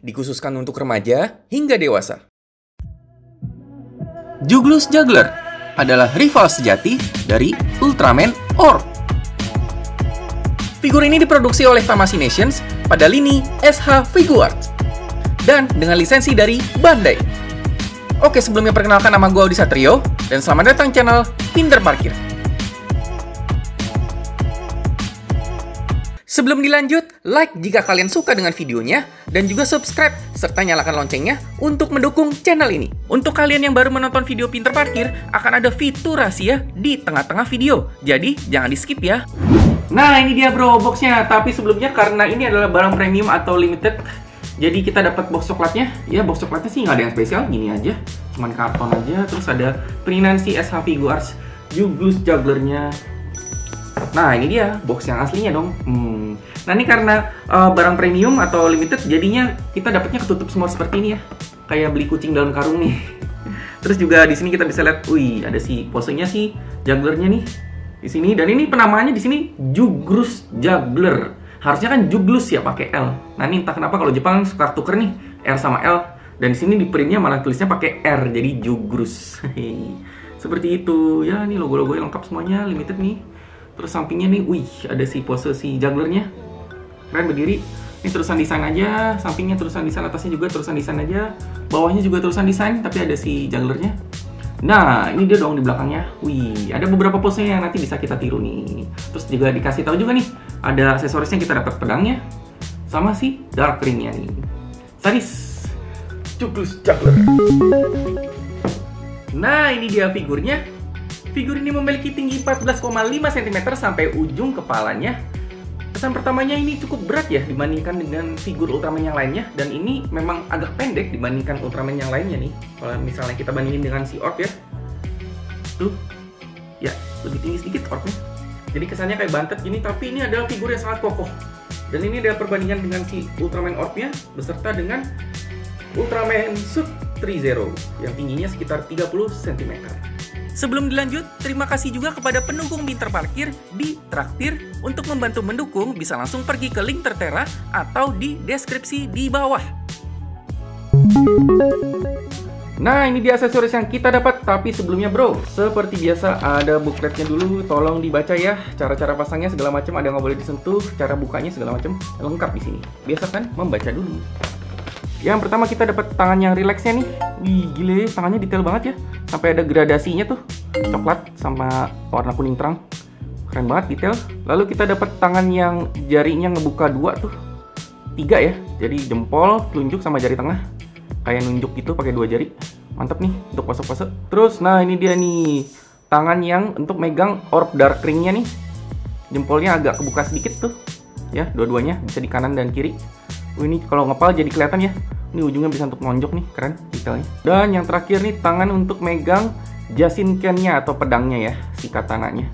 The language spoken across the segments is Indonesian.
dikhususkan untuk remaja hingga dewasa. Juglus Juggler adalah rival sejati dari Ultraman Orb. Figur ini diproduksi oleh Tamashii Nations pada lini SH Figuarts dan dengan lisensi dari Bandai. Oke, sebelumnya perkenalkan, nama gue Audi Satrio dan selamat datang channel Pinter Parkir. Sebelum dilanjut, like jika kalian suka dengan videonya, dan juga subscribe, serta nyalakan loncengnya untuk mendukung channel ini. Untuk kalian yang baru menonton video Pinter Parkir, akan ada fitur rahasia di tengah-tengah video, jadi jangan di-skip ya. Nah, ini dia bro boxnya, tapi sebelumnya karena ini adalah barang premium atau limited, jadi kita dapat box coklatnya. Ya, box coklatnya sih nggak ada yang spesial, gini aja, cuman karton aja, terus ada printan si SH Figuarts Juglus Juggler-nya. Nah, ini dia box yang aslinya dong. Nah, ini karena barang premium atau limited, jadinya kita dapatnya ketutup semua seperti ini ya. Kayak beli kucing dalam karung nih. Terus juga di sini kita bisa lihat, wih, ada si posenya si jugglernya nih di sini. Dan ini penamaannya di sini Juglus Juggler. Harusnya kan Juglus ya, pakai L. Nah, ini entah kenapa kalau Jepang suka tuker nih R sama L. Dan di sini di printnya malah tulisnya pakai R, jadi Juglus. Seperti itu ya. Ini logo-logonya lengkap semuanya, limited nih. Terus sampingnya nih, wih, ada si pose si jugglernya. Keren, berdiri. Ini terusan desain aja, sampingnya terusan desain, atasnya juga terusan desain aja. Bawahnya juga terusan desain, tapi ada si jugglernya. Nah, ini dia dong di belakangnya. Wih, ada beberapa pose yang nanti bisa kita tiru nih. Terus juga dikasih tahu juga nih, ada aksesorisnya, kita dapat pedangnya sama si dark ringnya nih. Sadis Juglus Juggler. Nah, ini dia figurnya. Figur ini memiliki tinggi 14,5 cm sampai ujung kepalanya. Kesan pertamanya ini cukup berat ya dibandingkan dengan figur Ultraman yang lainnya. Dan ini memang agak pendek dibandingkan Ultraman yang lainnya nih. Kalau misalnya kita bandingin dengan si Orb ya. Tuh, ya lebih tinggi sedikit Orbnya. Jadi kesannya kayak bantet gini, tapi ini adalah figur yang sangat kokoh. Dan ini adalah perbandingan dengan si Ultraman Orbnya beserta dengan Ultraman Sub 3-Zero yang tingginya sekitar 30 cm. Sebelum dilanjut, terima kasih juga kepada pendukung Pinter Parkir di Traktir. Untuk membantu mendukung, bisa langsung pergi ke link tertera atau di deskripsi di bawah. Nah, ini dia aksesoris yang kita dapat. Tapi sebelumnya bro, seperti biasa ada bookletnya dulu. Tolong dibaca ya, cara-cara pasangnya segala macam, ada yang nggak boleh disentuh, cara bukanya segala macam lengkap di sini. Biasa kan membaca dulu. Yang pertama kita dapat tangan yang rileksnya nih. Wih, gile, tangannya detail banget ya. Sampai ada gradasinya tuh, coklat sama warna kuning terang. Keren banget, detail. Lalu kita dapat tangan yang jarinya ngebuka dua tuh, 3 ya. Jadi jempol, telunjuk sama jari tengah. Kayak nunjuk gitu pakai 2 jari. Mantap nih untuk pose-pose. Terus, nah ini dia nih, tangan yang untuk megang orb dark ringnya nih. Jempolnya agak kebuka sedikit tuh, ya, dua-duanya bisa di kanan dan kiri. Ini kalau ngepal jadi kelihatan ya. Ini ujungnya bisa untuk nonjok nih, keren detailnya. Dan yang terakhir nih, tangan untuk megang Jashinken-nya atau pedangnya ya, si katananya.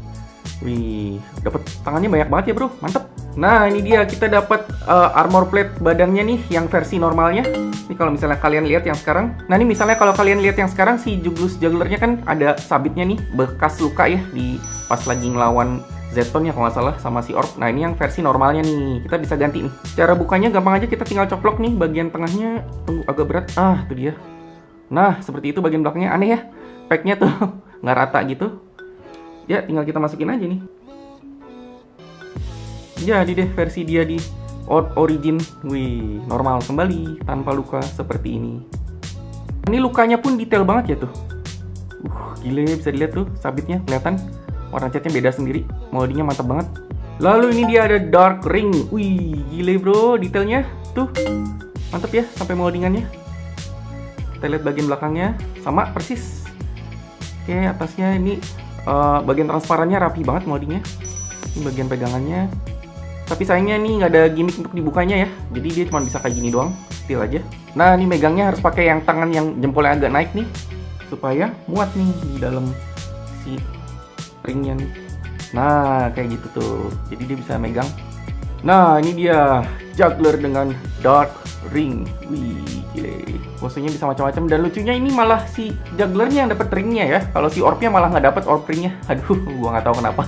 Wih, dapat tangannya banyak banget ya bro, mantep. Nah, ini dia kita dapat armor plate badannya nih yang versi normalnya. Ini kalau misalnya kalian lihat yang sekarang. Nah, ini misalnya kalau kalian lihat yang sekarang si Juglus Juggler-nya kan ada sabitnya nih, bekas luka ya di pas lagi ngelawan Zeton ya kalau nggak salah sama si Orb. Nah, ini yang versi normalnya nih, kita bisa ganti nih. Cara bukanya gampang aja, kita tinggal coplok nih bagian tengahnya. Tunggu, agak berat. Ah, itu dia. Nah, seperti itu bagian belakangnya. Aneh ya, packnya tuh nggak rata gitu. Ya, tinggal kita masukin aja nih. Jadi deh versi dia di Orb Origin. Wih, normal kembali tanpa luka seperti ini. Ini lukanya pun detail banget ya tuh. Gile, bisa dilihat tuh sabitnya kelihatan. Warna catnya beda sendiri, moldingnya mantap banget. Lalu ini dia ada dark ring. Wih, gile bro, detailnya tuh mantap ya, sampai moldingannya. Kita lihat bagian belakangnya, sama persis. Oke, atasnya ini bagian transparannya rapi banget moldingnya. Ini bagian pegangannya. Tapi sayangnya ini nggak ada gimmick untuk dibukanya ya. Jadi dia cuma bisa kayak gini doang, steel aja. Nah, ini megangnya harus pakai yang tangan yang jempolnya agak naik nih, supaya muat nih di dalam si ringnya nih. Nah, kayak gitu tuh. Jadi dia bisa megang. Nah, ini dia juggler dengan dark ring. Wih, gile. Posenya bisa macam-macam. Dan lucunya ini malah si jugglernya yang dapat ringnya ya. Kalau si Orbnya malah nggak dapat orb ringnya. Aduh, gua nggak tahu kenapa.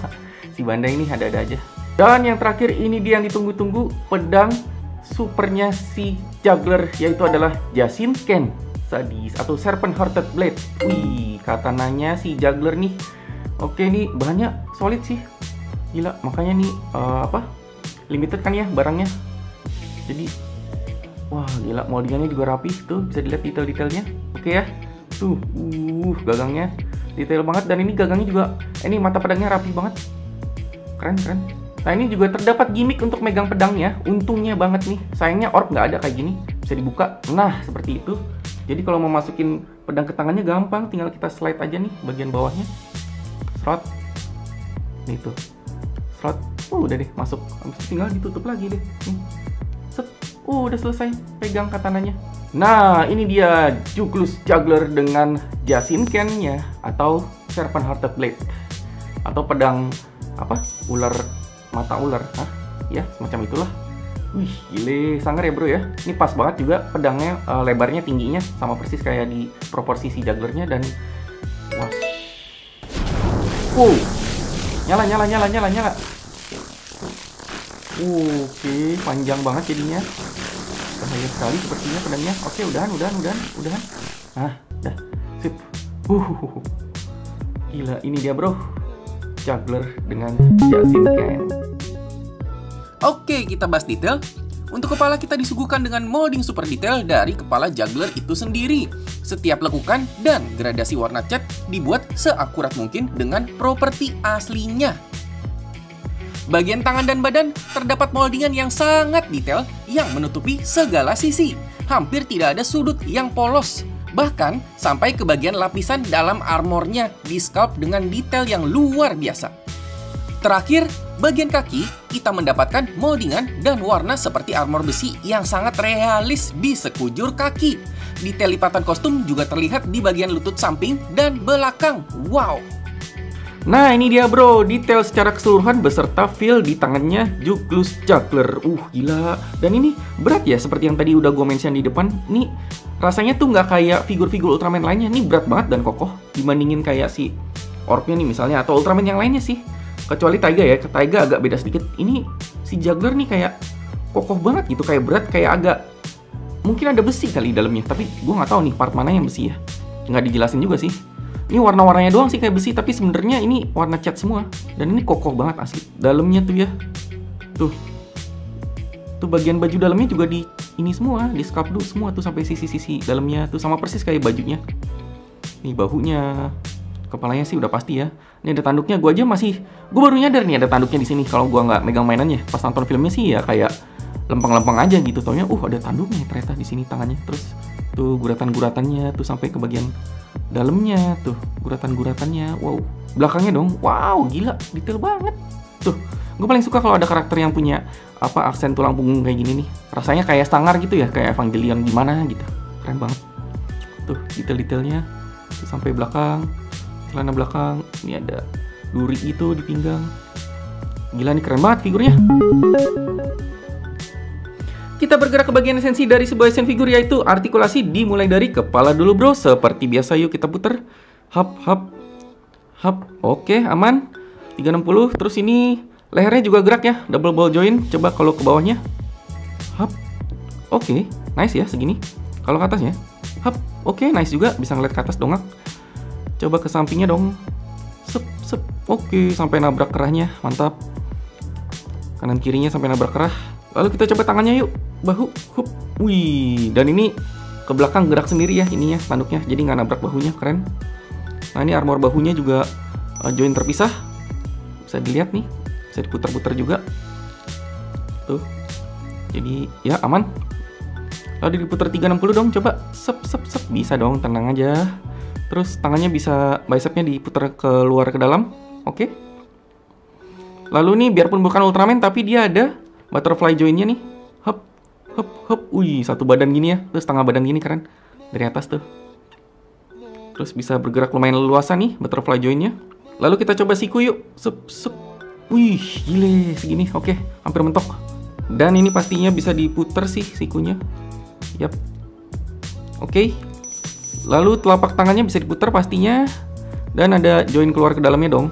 Si Bandai ini ada-ada aja. Dan yang terakhir ini dia yang ditunggu-tunggu, pedang supernya si juggler, yaitu adalah Jashinken Sadis atau Serpent Hearted Blade. Wih, katananya si juggler nih. Oke, nih bahannya solid sih. Gila, makanya nih limited kan ya barangnya. Jadi wah, gila, moldingannya juga rapi tuh, bisa dilihat detail-detailnya. Oke ya. Tuh, gagangnya detail banget, dan ini gagangnya juga, ini mata pedangnya rapi banget. Keren. Nah, ini juga terdapat gimmick untuk megang pedangnya. Untungnya banget nih, sayangnya orb nggak ada kayak gini, bisa dibuka. Nah, seperti itu. Jadi kalau mau masukin pedang ke tangannya gampang, tinggal kita slide aja nih bagian bawahnya. Slot. Nih tuh. Slot. Udah deh, masuk. Habis itu tinggal ditutup lagi deh. Nih. Set. Udah selesai pegang katananya. Nah, ini dia Juglus Juggler dengan Jashinken-nya atau Serpent Hearted Blade atau pedang mata ular, ya semacam itulah. Wih, gile, sangar ya bro ya. Ini pas banget juga pedangnya, lebarnya, tingginya sama persis kayak di proporsi si jugglernya. Dan wah, nyala. Oke, panjang banget jadinya. Bahaya sekali sepertinya pedangnya. Oke, udahan. Nah, dah, sip. Gila, ini dia bro, juggler dengan Jashinken. Oke, kita bahas detail. Untuk kepala kita disuguhkan dengan molding super detail dari kepala juggler itu sendiri. Setiap lekukan dan gradasi warna cat dibuat seakurat mungkin dengan properti aslinya. Bagian tangan dan badan terdapat moldingan yang sangat detail yang menutupi segala sisi. Hampir tidak ada sudut yang polos. Bahkan sampai ke bagian lapisan dalam armornya di sculpt dengan detail yang luar biasa. Terakhir, bagian kaki kita mendapatkan moldingan dan warna seperti armor besi yang sangat realis di sekujur kaki. Detail lipatan kostum juga terlihat di bagian lutut samping dan belakang. Wow! Nah, ini dia bro, detail secara keseluruhan beserta feel di tangannya Juglus Juggler. Gila. Dan ini berat ya, seperti yang tadi udah gue mention di depan. Nih, rasanya tuh nggak kayak figur-figur Ultraman lainnya. Ini berat banget dan kokoh dibandingin kayak si Orbnya nih misalnya, atau Ultraman yang lainnya sih. Kecuali Taiga ya, Taiga agak beda sedikit. Ini si Juggler nih kayak kokoh banget gitu, kayak berat, kayak agak mungkin ada besi kali di dalamnya. Tapi gue nggak tahu nih part mana yang besi ya. Nggak dijelasin juga sih. Ini warna-warnanya doang sih kayak besi, tapi sebenarnya ini warna cat semua. Dan ini kokoh banget asli. Dalamnya tuh ya. Tuh bagian baju dalamnya juga di ini semua, di sculpt semua tuh sampai sisi-sisi dalamnya tuh sama persis kayak bajunya. Nih bahunya, kepalanya sih udah pasti ya. Ini ada tanduknya, gue baru nyadar nih ada tanduknya di sini kalau gue nggak megang mainannya. Pas nonton filmnya sih ya kayak lempeng-lempeng aja gitu. Taunya ada tanduknya ternyata di sini tangannya. Terus tuh guratan-guratannya tuh sampai ke bagian dalamnya tuh, guratan-guratannya. Wow, belakangnya dong. Wow, gila, detail banget. Tuh, gue paling suka kalau ada karakter yang punya aksen tulang punggung kayak gini nih. Rasanya kayak Stangar gitu ya, kayak Evangelion gimana gitu. Keren banget. Tuh, detail-detailnya tuh sampai belakang, celana belakang. Ini ada duri itu di pinggang. Gila nih, keren banget figurnya. Kita bergerak ke bagian esensi dari sebuah action figure, yaitu artikulasi. Dimulai dari kepala dulu bro. Seperti biasa yuk kita puter. Hap. Oke, aman. 360. Terus ini lehernya juga gerak ya, double ball joint. Coba kalau ke bawahnya. Hap. Oke, nice ya segini. Kalau ke atasnya. Hap. Oke, nice juga. Bisa ngeliat ke atas dongak. Coba ke sampingnya dong. Sep. Oke, sampai nabrak kerahnya. Mantap. Kanan kirinya sampai nabrak kerah. Lalu kita coba tangannya yuk. Bahu, hup. Wih, dan ini ke belakang gerak sendiri ya ininya, tanduknya. Jadi nggak nabrak bahunya, keren. Nah, ini armor bahunya juga joint terpisah. Bisa dilihat nih, bisa diputar-putar juga. Tuh. Jadi, ya aman. Lalu diputar 360 dong, coba. Sep. Bisa dong, tenang aja. Terus tangannya bisa, bicepnya diputar ke luar ke dalam. Oke. Lalu nih, biarpun bukan Ultraman, tapi dia ada butterfly jointnya nih. Hop. Wih, satu badan gini ya. Terus setengah badan gini, keren. Dari atas tuh. Terus bisa bergerak lumayan leluasa nih butterfly jointnya. Lalu kita coba siku yuk. Sep. Wih, gile segini. Oke, hampir mentok. Dan ini pastinya bisa diputer sih sikunya. Yap. Oke. Lalu telapak tangannya bisa diputer pastinya. Dan ada joint keluar ke dalamnya dong.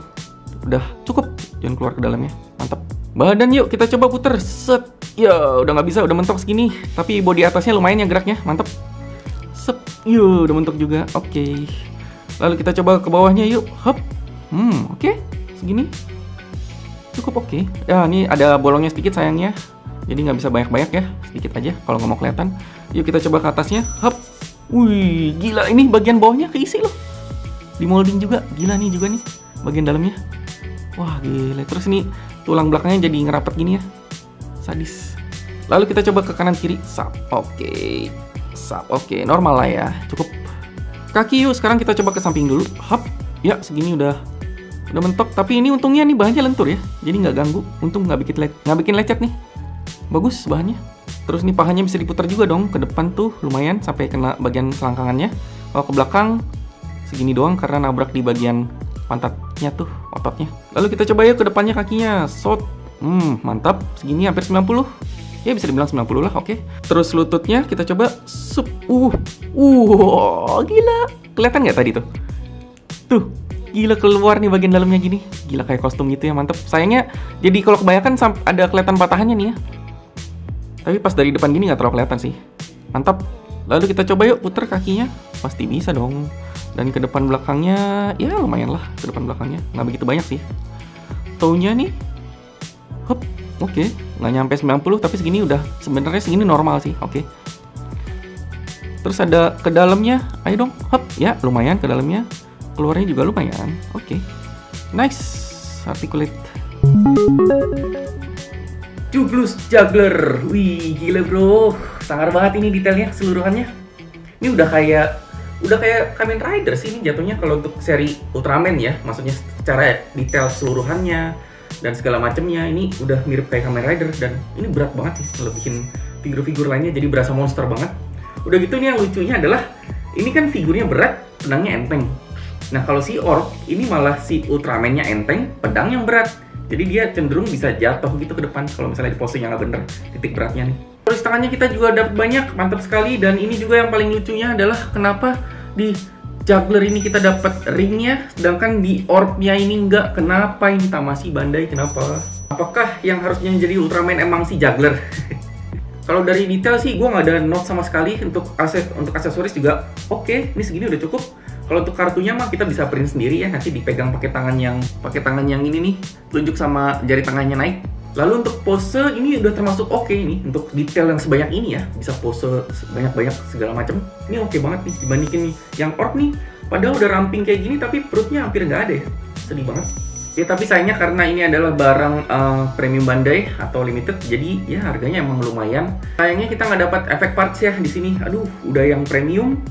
Udah cukup joint keluar ke dalamnya. Mantap. Badan yuk kita coba puter. Set. Ya, udah nggak bisa, udah mentok segini. Tapi bodi atasnya lumayan ya geraknya, mantep. Sep, yuk, udah mentok juga. Oke. Lalu kita coba ke bawahnya yuk. Hop. Oke. Segini. Cukup oke. Ya, ini ada bolongnya sedikit sayangnya. Jadi nggak bisa banyak-banyak ya, sedikit aja kalau nggak mau kelihatan. Yuk kita coba ke atasnya. Hop. Wih, gila ini bagian bawahnya keisi loh. Di molding juga, gila nih juga nih bagian dalamnya. Wah, gila. Terus ini tulang belakangnya jadi ngerapet gini ya. Sadis. Lalu kita coba ke kanan kiri. Sap. Oke. Sap. Oke, normal lah ya. Cukup. Kaki yuk, sekarang kita coba ke samping dulu. Hop. Ya, segini udah mentok. Tapi ini untungnya nih bahannya lentur ya. Jadi nggak ganggu. Untung nggak bikin lecet nih. Bagus bahannya. Terus nih pahanya bisa diputar juga dong ke depan tuh lumayan sampai kena bagian selangkangannya. Kalau ke belakang segini doang karena nabrak di bagian pantatnya tuh, ototnya. Lalu kita coba ya ke depannya kakinya. Shot. Mantap. Segini hampir 90. Ya bisa dibilang 90 lah, oke. Terus lututnya kita coba sup. Gila. Kelihatan nggak tadi tuh? Tuh, gila keluar nih bagian dalamnya gini. Gila kayak kostum gitu ya, mantap. Sayangnya jadi kalau kebanyakan ada kelihatan patahannya nih ya. Tapi pas dari depan gini nggak terlalu kelihatan sih. Mantap. Lalu kita coba yuk puter kakinya. Pasti bisa dong. Dan ke depan belakangnya, ya lumayan lah ke depan belakangnya. Nggak begitu banyak sih. Taunya nih, hop, oke. Nggak nyampe 90, tapi segini udah, sebenarnya segini normal sih, oke. Terus ada ke dalamnya, ayo dong, hop, ya lumayan ke dalamnya. Keluarnya juga lumayan, oke. Nice, articulate. Juglus Juggler, wih gila bro, sangar banget ini detailnya keseluruhannya. Ini udah kayak Kamen Rider sih ini jatuhnya kalau untuk seri Ultraman ya, maksudnya secara detail keseluruhannya dan segala macamnya ini udah mirip kayak Kamen Rider dan ini berat banget sih kalau bikin figur-figur lainnya jadi berasa monster banget. Udah gitu nih yang lucunya adalah ini kan figurnya berat, pedangnya enteng. Nah kalau si Orc ini malah si Ultraman-nya enteng, pedang yang berat. Jadi dia cenderung bisa jatuh gitu ke depan kalau misalnya di posenya nggak bener titik beratnya nih. Terus tangannya kita juga dapat banyak, mantap sekali. Dan ini juga yang paling lucunya adalah kenapa di Juggler ini kita dapat ringnya, sedangkan di Orb-nya ini enggak. Kenapa ini Tamashii Bandai? Kenapa? Apakah yang harusnya jadi Ultraman emang si Juggler? Kalau dari detail sih gue nggak ada note sama sekali. Untuk aksesoris juga oke, ini segini udah cukup. Kalau untuk kartunya mah kita bisa print sendiri ya, nanti dipegang pakai tangan yang ini nih, tunjuk sama jari tangannya naik. Lalu untuk pose ini udah termasuk oke nih, untuk detail yang sebanyak ini ya, bisa pose banyak-banyak segala macam. Ini oke banget nih dibandingin nih yang Orc nih, padahal udah ramping kayak gini tapi perutnya hampir nggak ada ya, sedih banget. Ya tapi sayangnya karena ini adalah barang premium Bandai atau limited, jadi ya harganya emang lumayan. Sayangnya kita nggak dapat efek parts ya di sini. Aduh, udah yang premium.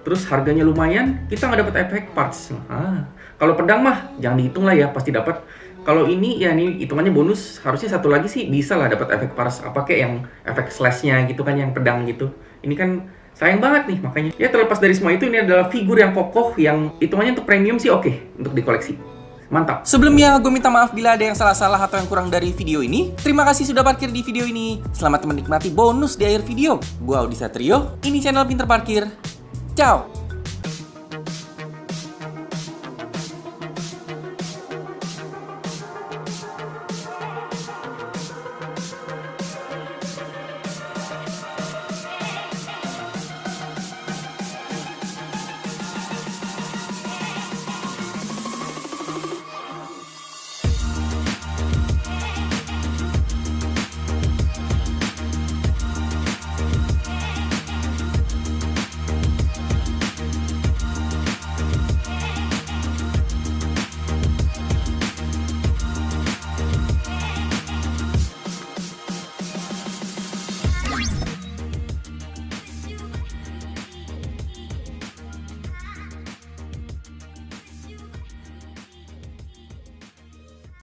Terus harganya lumayan, kita nggak dapat efek parts. Kalau pedang mah jangan dihitung lah ya, pasti dapat. Kalau ini ya ini hitungannya bonus. Harusnya satu lagi sih bisa lah dapat efek parts. Apa kayak yang efek slashnya gitu kan, yang pedang gitu. Ini kan sayang banget nih makanya. Ya terlepas dari semua itu, ini adalah figur yang kokoh yang hitungannya untuk premium sih oke untuk dikoleksi. Mantap. Sebelumnya, gue minta maaf bila ada yang salah-salah atau yang kurang dari video ini. Terima kasih sudah parkir di video ini. Selamat menikmati bonus di akhir video. Gue Audi Satrio, ini channel Pinter Parkir. Ciao!